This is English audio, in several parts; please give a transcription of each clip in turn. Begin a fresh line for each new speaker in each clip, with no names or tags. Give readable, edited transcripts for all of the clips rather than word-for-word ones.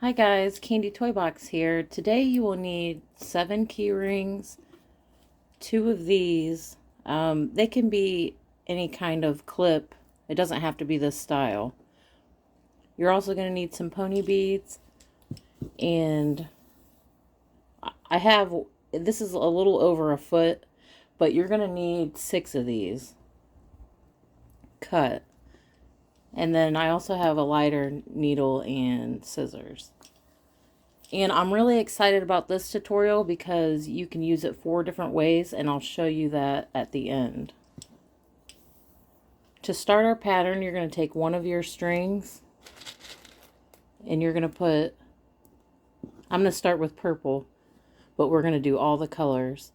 Hi guys, Candy Toy Box here. Today you will need 7 key rings, 2 of these. They can be any kind of clip. It doesn't have to be this style. You're also going to need some pony beads, and this is a little over a foot, but you're going to need 6 of these cut. And then I also have a lighter needle and scissors. And I'm really excited about this tutorial because you can use it 4 different ways, and I'll show you that at the end. To start our pattern, you're going to take one of your strings and you're going to put, I'm going to start with purple, but we're going to do all the colors.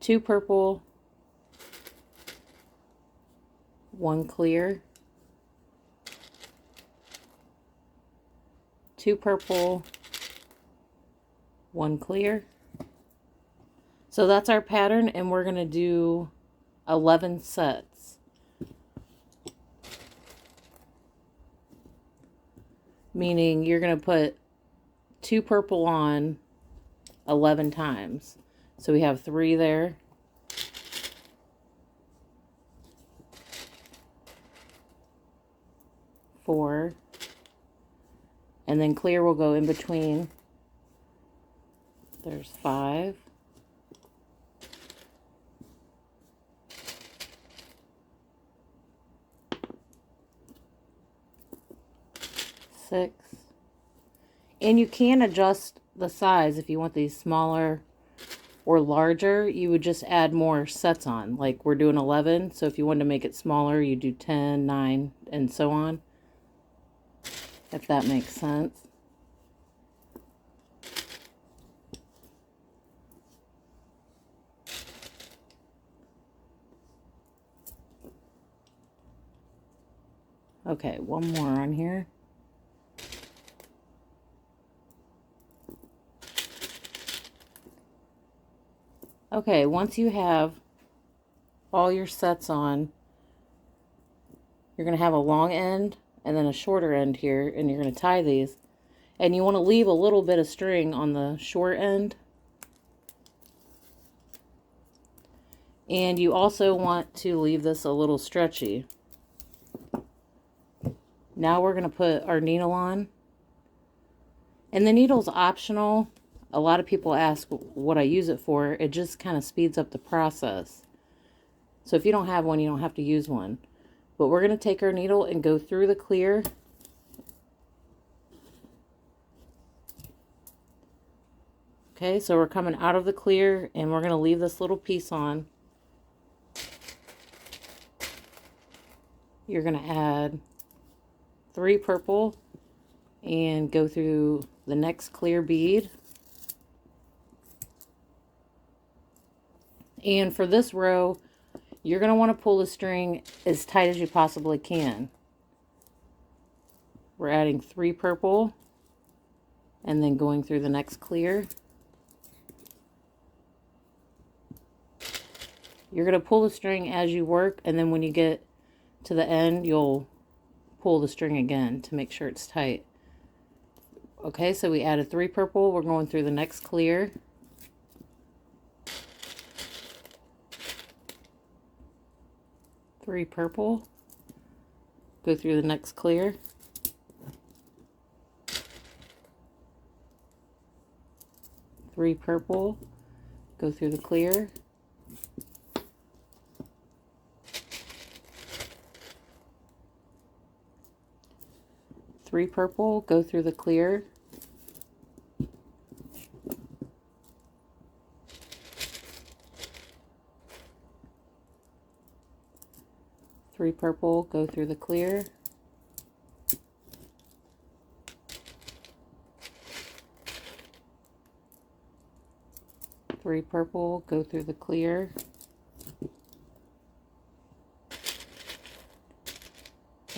2 purple, 1 clear, 2 purple, 1 clear. So that's our pattern, and we're going to do 11 sets. Meaning you're going to put 2 purple on 11 times. So we have 3 there. Four. And then clear will go in between. There's 5. 6. And you can adjust the size if you want these smaller or larger. You would just add more sets on. Like we're doing 11, so if you wanted to make it smaller, you do 10, 9, and so on. If that makes sense. Okay, one more on here. Okay, once you have all your sets on, you're going to have a long end and then a shorter end here, and you're going to tie these. And you want to leave a little bit of string on the short end. And you also want to leave this a little stretchy. Now we're going to put our needle on. And the needle's optional. A lot of people ask what I use it for. It just kind of speeds up the process. So if you don't have one, you don't have to use one. But we're going to take our needle and go through the clear. Okay, so we're coming out of the clear, and we're going to leave this little piece on. You're going to add 3 purple and go through the next clear bead. And for this row, you're going to want to pull the string as tight as you possibly can. We're adding 3 purple and then going through the next clear. You're going to pull the string as you work, and then when you get to the end, you'll pull the string again to make sure it's tight. Okay, so we added 3 purple. We're going through the next clear. Three purple, go through the next clear. 3 purple, go through the clear. 3 purple, go through the clear. 3 purple, go through the clear. 3 purple, go through the clear.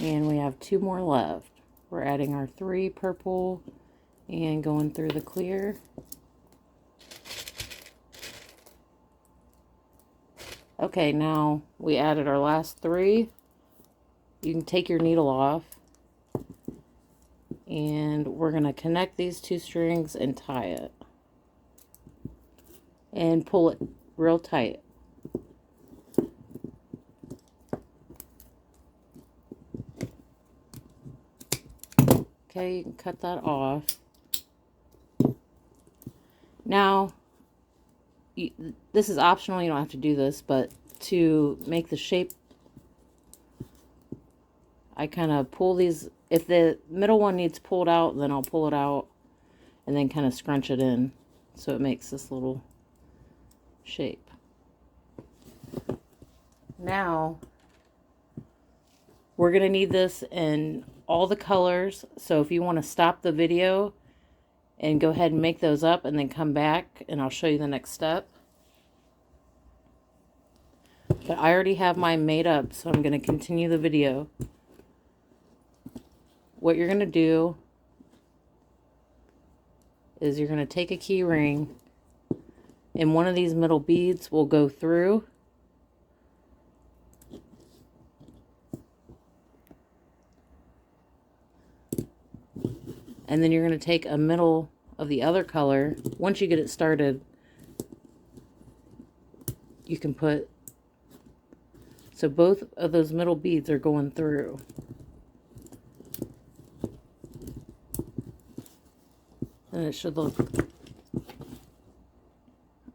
And we have 2 more left. We're adding our 3 purple and going through the clear. Okay, now we added our last 3. You can take your needle off And we're going to connect these two strings and tie it. And pull it real tight. Okay, you can cut that off. Now, this is optional, you don't have to do this, but to make the shape, I kind of pull these. If the middle one needs pulled out, then I'll pull it out and then kind of scrunch it in so it makes this little shape. Now, we're going to need this in all the colors, so if you want to stop the video and go ahead and make those up and then come back and I'll show you the next step. But I already have mine made up, so I'm going to continue the video. What you're going to do is you're going to take a key ring and one of these middle beads will go through. And then you're going to take a middle of the other color. Once you get it started, you can put, so both of those middle beads are going through. And it should look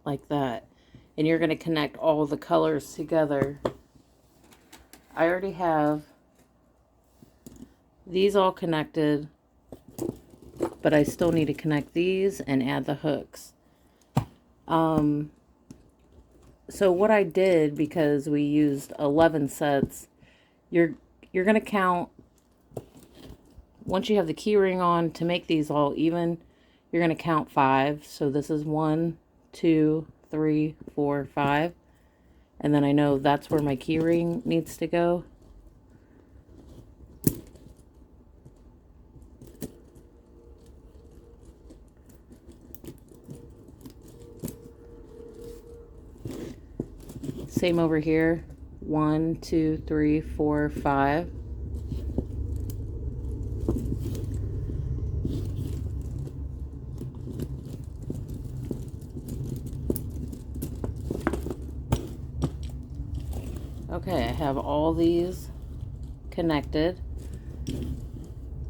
like that. And you're going to connect all the colors together. I already have these all connected, but I still need to connect these and add the hooks. So what I did, because we used 11 sets, you're going to count, once you have the key ring on, to make these all even, you're going to count 5. So this is 1, 2, 3, 4, 5. And then I know that's where my key ring needs to go. Same over here. 1, 2, 3, 4, 5. Okay, I have all these connected.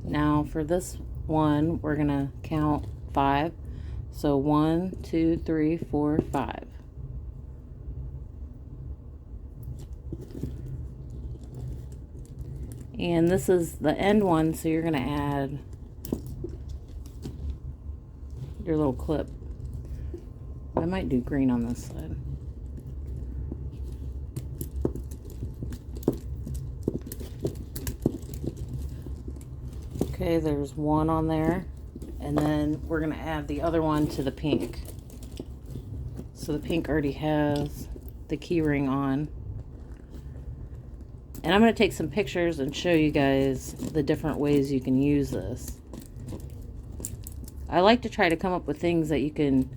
Now for this one, we're gonna count 5. So 1, 2, 3, 4, 5. And this is the end one, so you're going to add your little clip. I might do green on this side. Okay, there's one on there. And then we're going to add the other one to the pink. So the pink already has the key ring on. And I'm going to take some pictures and show you guys the different ways you can use this. I like to try to come up with things that you can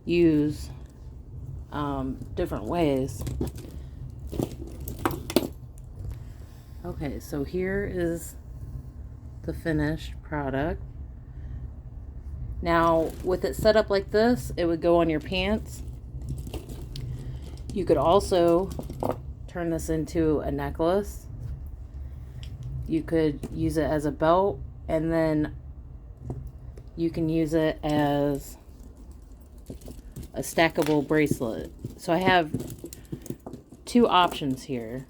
use different ways. Okay, so here is the finished product. Now, with it set up like this, it would go on your pants. You could also turn this into a necklace. You could use it as a belt, and then you can use it as a stackable bracelet. So I have two options here.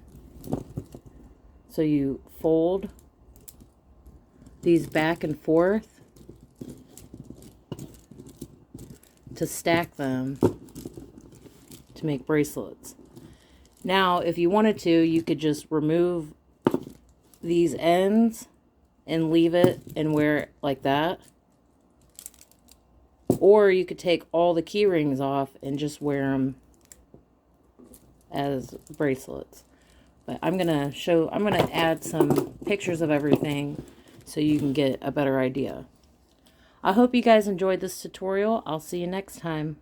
So you fold these back and forth to stack them to make bracelets. Now, if you wanted to, you could just remove these ends and leave it and wear it like that. Or you could take all the key rings off and just wear them as bracelets. But I'm going to add some pictures of everything so you can get a better idea. I hope you guys enjoyed this tutorial. I'll see you next time.